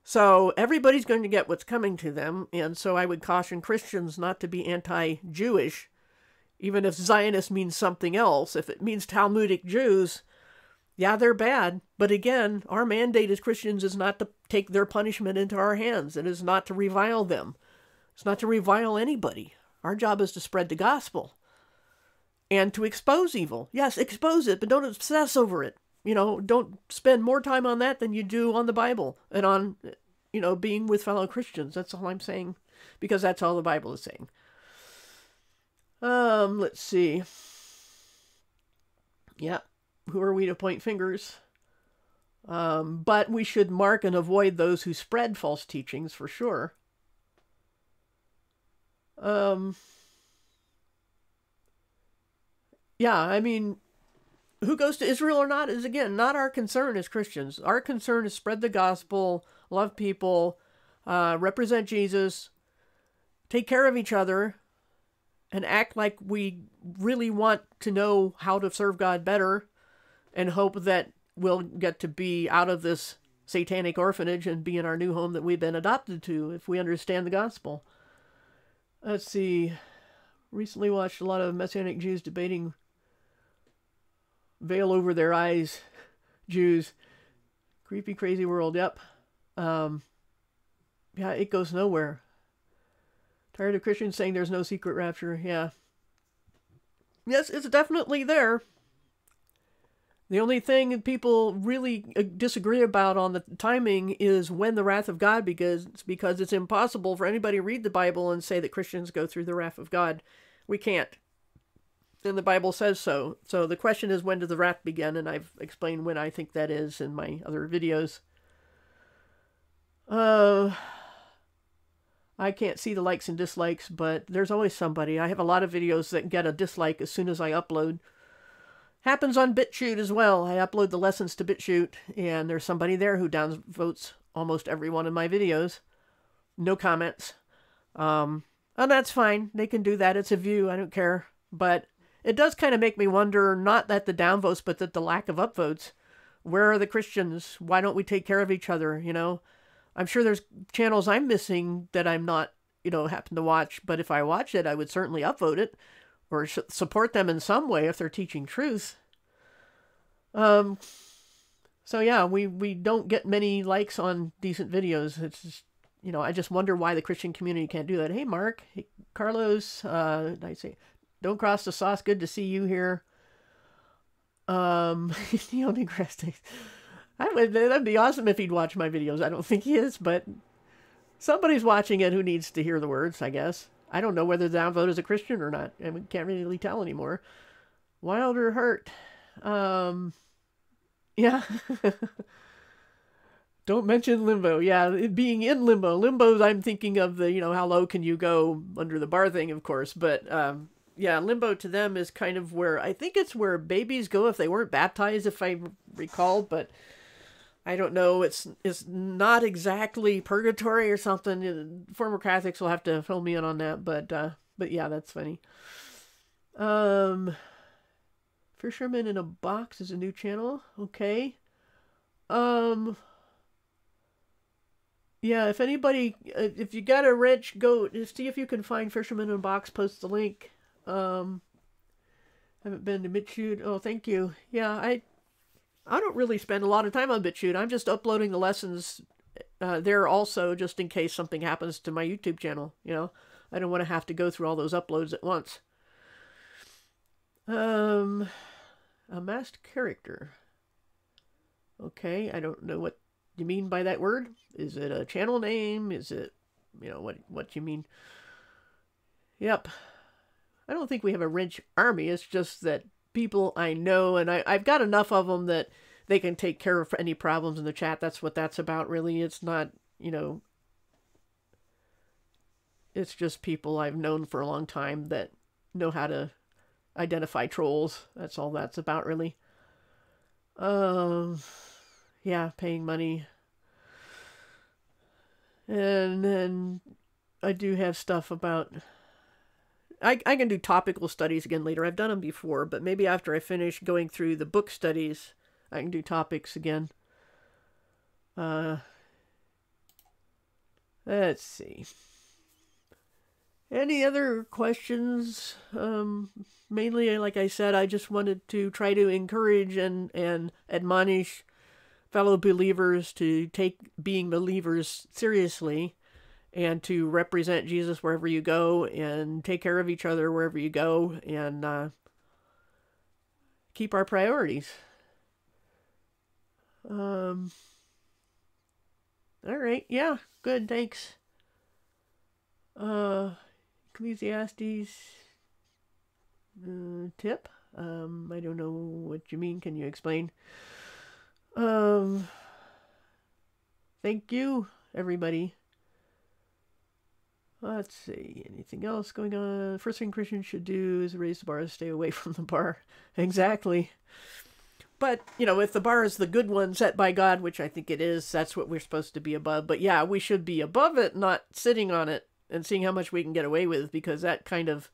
So everybody's going to get what's coming to them. And so I would caution Christians not to be anti-Jewish, even if Zionist means something else. If it means Talmudic Jews, yeah, they're bad. But again, our mandate as Christians is not to take their punishment into our hands. It is not to revile them. It's not to revile anybody. Our job is to spread the gospel. And to expose evil. Yes, expose it, but don't obsess over it. Don't spend more time on that than you do on the Bible and on being with fellow Christians. That's all I'm saying, because that's all the Bible is saying. Let's see. Yeah, who are we to point fingers? But we should mark and avoid those who spread false teachings for sure. Yeah, I mean, who goes to Israel or not is, again, not our concern as Christians. Our concern is spread the gospel, love people, represent Jesus, take care of each other, and act like we really want to know how to serve God better, and hope that we'll get to be out of this satanic orphanage and be in our new home that we've been adopted to if we understand the gospel. Let's see. Recently watched a lot of Messianic Jews debating veil over their eyes Jews. Creepy, crazy world. Yep. Yeah, it goes nowhere. Tired of Christians saying there's no secret rapture. Yeah. Yes, it's definitely there. The only thing people really disagree about on the timing is when the wrath of God begins, because it's impossible for anybody to read the Bible and say that Christians go through the wrath of God. We can't. And the Bible says so. So the question is, when does the wrath begin? And I've explained when I think that is in my other videos. I can't see the likes and dislikes, but there's always somebody. I have a lot of videos that get a dislike as soon as I upload. Happens on BitChute as well. I upload the lessons to BitChute, and there's somebody there who downvotes almost every one of my videos. No comments. And that's fine. They can do that. It's a view. I don't care. But it does kind of make me wonder, not that the downvotes, but that the lack of upvotes. Where are the Christians? Why don't we take care of each other, I'm sure there's channels I'm missing that I'm not, happen to watch. But if I watch it, I would certainly upvote it or support them in some way if they're teaching truth. So yeah, we don't get many likes on decent videos. It's just, I just wonder why the Christian community can't do that. Hey, Mark. Hey, Carlos. I say, don't cross the sauce. Good to see you here. Neil deGrasse. That'd be awesome if he'd watch my videos. I don't think he is, but somebody's watching it who needs to hear the words, I guess. I don't know whether the downvote is a Christian or not. And we can't really tell anymore. Wilder Hurt. Yeah. Don't mention limbo. Yeah, being in limbo. Limbo, I'm thinking of the, how low can you go under the bar thing, of course. But, yeah, limbo to them is kind of where, I think it's where babies go if they weren't baptized, if I recall. But I don't know. It's not exactly purgatory or something. Former Catholics will have to fill me in on that. But yeah, that's funny. Fisherman in a Box is a new channel. Okay. Yeah, if anybody, if you got a wrench, go see if you can find Fisherman in a Box. Post the link. Haven't been to BitChute. Oh, thank you. Yeah, I don't really spend a lot of time on BitChute. I'm just uploading the lessons there also, just in case something happens to my YouTube channel. I don't want to have to go through all those uploads at once. A masked character. Okay, I don't know what you mean by that word. Is it a channel name? Is it, what you mean? Yep. I don't think we have a wrench army. It's just that people I know, and I've got enough of them that they can take care of any problems in the chat. That's what that's about, really. It's not, it's just people I've known for a long time that know how to identify trolls. That's all that's about, really. Yeah, paying money. And then I do have stuff about... I can do topical studies again later. I've done them before, but maybe after I finish going through the book studies, I can do topics again. Let's see. Any other questions? Mainly, like I said, I just wanted to try to encourage and admonish fellow believers to take being believers seriously, and to represent Jesus wherever you go, and take care of each other wherever you go, and keep our priorities. All right. Yeah. Good. Thanks. Uh, Ecclesiastes tip. I don't know what you mean. Can you explain? Um, Thank you, everybody. Let's see. Anything else going on? First thing Christians should do is raise the bar and stay away from the bar. Exactly. But, if the bar is the good one set by God, which I think it is, that's what we're supposed to be above. But yeah, we should be above it, not sitting on it and seeing how much we can get away with, because that kind of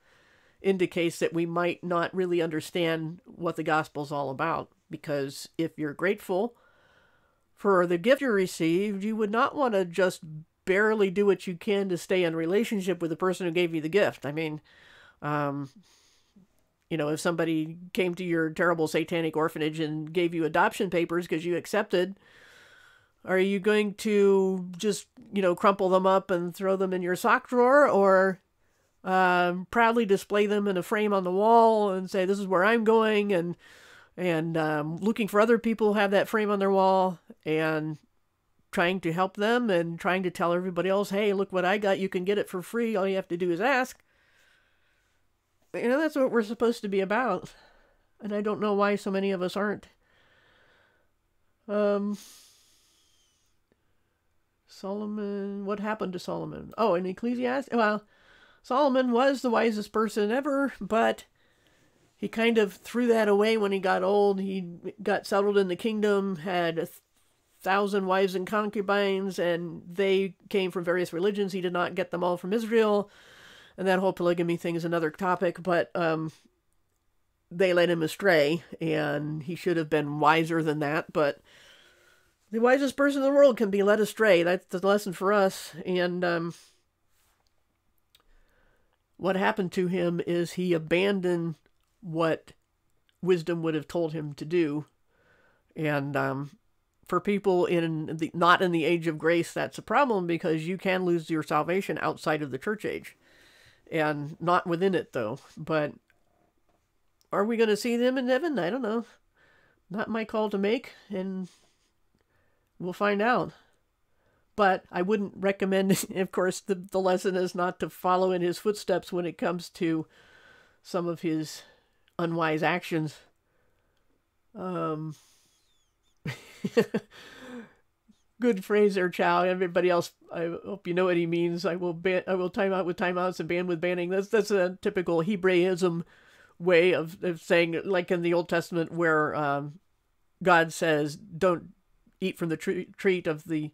indicates that we might not really understand what the gospel's all about. Because if you're grateful for the gift you received, you would not want to just barely do what you can to stay in relationship with the person who gave you the gift. I mean, if somebody came to your terrible satanic orphanage and gave you adoption papers because you accepted, are you going to just, crumple them up and throw them in your sock drawer, or proudly display them in a frame on the wall and say, this is where I'm going, and looking for other people who have that frame on their wall and trying to help them and trying to tell everybody else, hey, look what I got. You can get it for free. All you have to do is ask. That's what we're supposed to be about. And I don't know why so many of us aren't. Solomon, what happened to Solomon? Oh, in Ecclesiastes? Well, Solomon was the wisest person ever, but he kind of threw that away when he got old. He got settled in the kingdom, had 1,000 wives and concubines, and they came from various religions. He did not get them all from Israel. And that whole polygamy thing is another topic, but they led him astray, and he should have been wiser than that. But the wisest person in the world can be led astray. That's the lesson for us. And what happened to him is he abandoned what wisdom would have told him to do. And for people not in the age of grace, that's a problem, because you can lose your salvation outside of the church age. And not within it, though. But are we going to see them in heaven? I don't know. Not my call to make, and we'll find out. But I wouldn't recommend, of course, the lesson is not to follow in his footsteps when it comes to some of his unwise actions. Good phrase there, Chow. Everybody else, I hope you know what he means. I will time out with timeouts and ban with banning. That's a typical Hebraism way of saying, like in the Old Testament, where God says, don't eat from the tree of the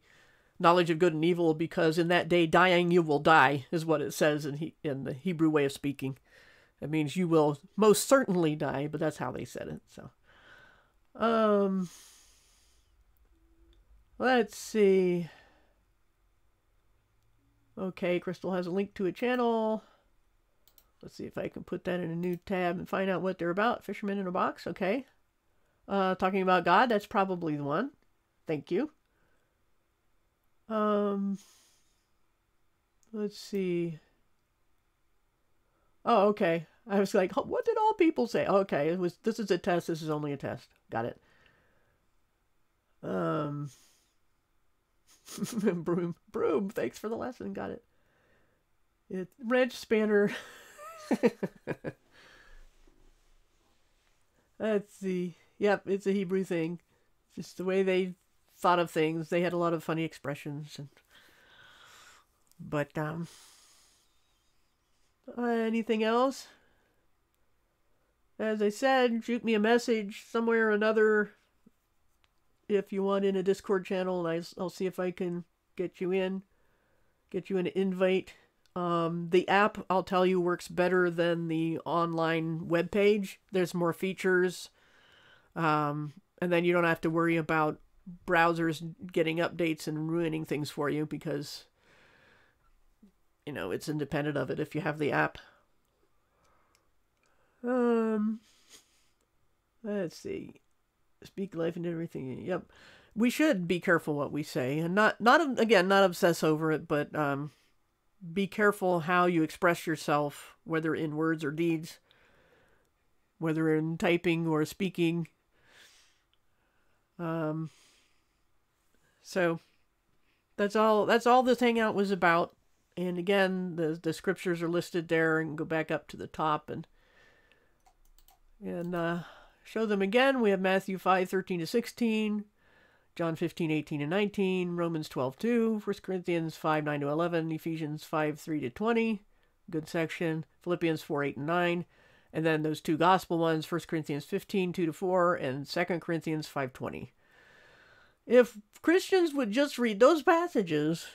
knowledge of good and evil, because in that day dying you will die, is what it says in the Hebrew way of speaking. It means you will most certainly die, but that's how they said it. So, let's see. Okay, Crystal has a link to a channel. Let's see if I can put that in a new tab and find out what they're about. Fisherman in a Box, okay. Talking about God, that's probably the one. Thank you. Let's see. Oh, okay. I was like, what did all people say? Okay, this is a test. This is only a test. Got it. Broom. Thanks for the lesson. Got it. Wrench, spanner. Let's see. Yep, it's a Hebrew thing. Just the way they thought of things. They had a lot of funny expressions. But anything else? As I said, shoot me a message somewhere or another if you want in a Discord channel, and I'll see if I can get you an invite. The app, I'll tell you, works better than the online webpage. There's more features. And then you don't have to worry about browsers getting updates and ruining things for you, because it's independent of it if you have the app. Let's see. Speak life and everything. Yep. We should be careful what we say, and not obsess over it, but be careful how you express yourself, whether in words or deeds, whether in typing or speaking. So That's all this hangout was about. And again, the scriptures are listed there, and go back up to the top and show them again. We have Matthew 5:13-16, John 15:18-19, Romans 12:2, 1 Corinthians 5:9-11, Ephesians 5:3-20, good section, Philippians 4:8-9, and then those two gospel ones, 1 Corinthians 15:2-4, and 2 Corinthians 5:20. If Christians would just read those passages,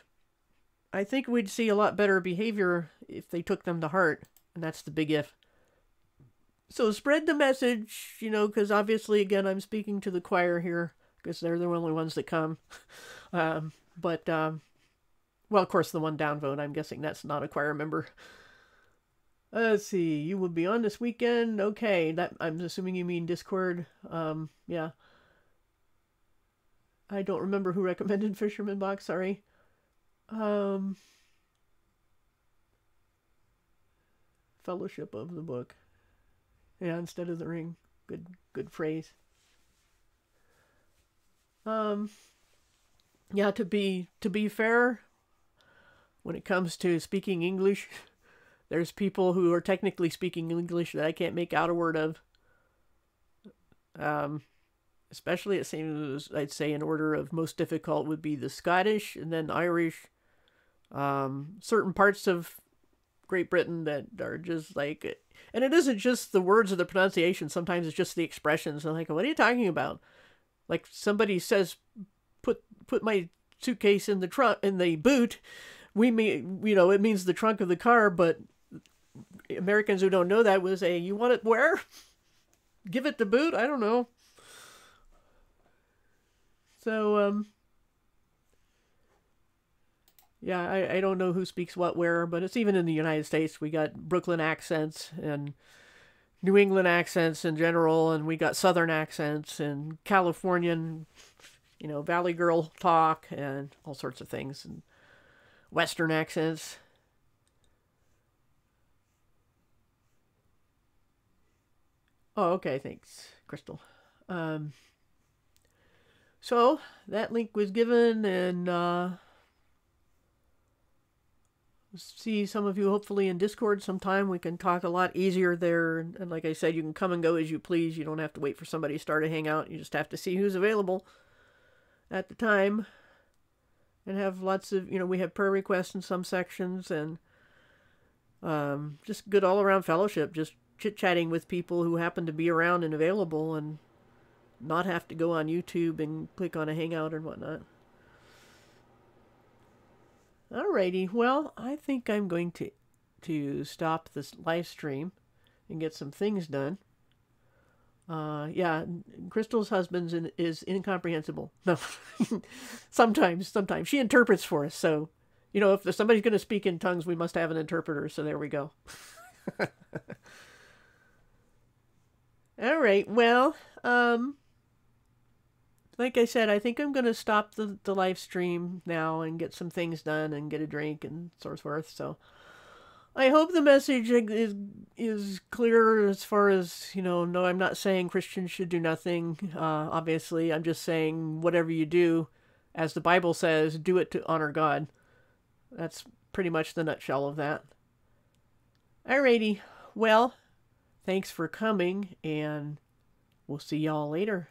I think we'd see a lot better behavior if they took them to heart, and that's the big if. So spread the message, because obviously, again, I'm speaking to the choir here, because they're the only ones that come. Well, of course, the one downvote, I'm guessing that's not a choir member. Let's see, you will be on this weekend. Okay, that I'm assuming you mean Discord. Yeah. I don't remember who recommended Fisherman Box, sorry. Fellowship of the Book. Yeah, instead of the ring. Good phrase. Yeah, to be fair, when it comes to speaking English, there's people who are technically speaking English that I can't make out a word of. Especially it seems, I'd say in order of most difficult would be the Scottish and then Irish. Certain parts of Great Britain that are just like, and it isn't just the words or the pronunciation. Sometimes it's just the expressions. I'm like, what are you talking about? Like somebody says, put my suitcase in the boot. We mean, it means the trunk of the car, but Americans who don't know that would say, you want it where? Give it the boot? I don't know. So, yeah, I don't know who speaks what where, but it's even in the United States. We got Brooklyn accents and New England accents in general, and we got Southern accents and Californian, Valley Girl talk and all sorts of things, and Western accents. Oh, okay, thanks, Crystal. So that link was given, and see some of you hopefully in Discord sometime. We can talk a lot easier there, and like I said, you can come and go as you please. You don't have to wait for somebody to start a hangout. You just have to see who's available at the time, and have lots of, we have prayer requests in some sections, and just good all-around fellowship, just chit-chatting with people who happen to be around and available, and not have to go on YouTube and click on a hangout or whatnot. Alrighty, well, I think I'm going to stop this live stream and get some things done. Yeah, Crystal's husband is incomprehensible. No, sometimes she interprets for us. So, if somebody's going to speak in tongues, we must have an interpreter. So there we go. All right, well, like I said, I think I'm going to stop the live stream now and get some things done and get a drink and so forth. So I hope the message is clear as far as, no, I'm not saying Christians should do nothing. Obviously, I'm just saying whatever you do, as the Bible says, do it to honor God. That's pretty much the nutshell of that. Alrighty. Well, thanks for coming, and we'll see y'all later.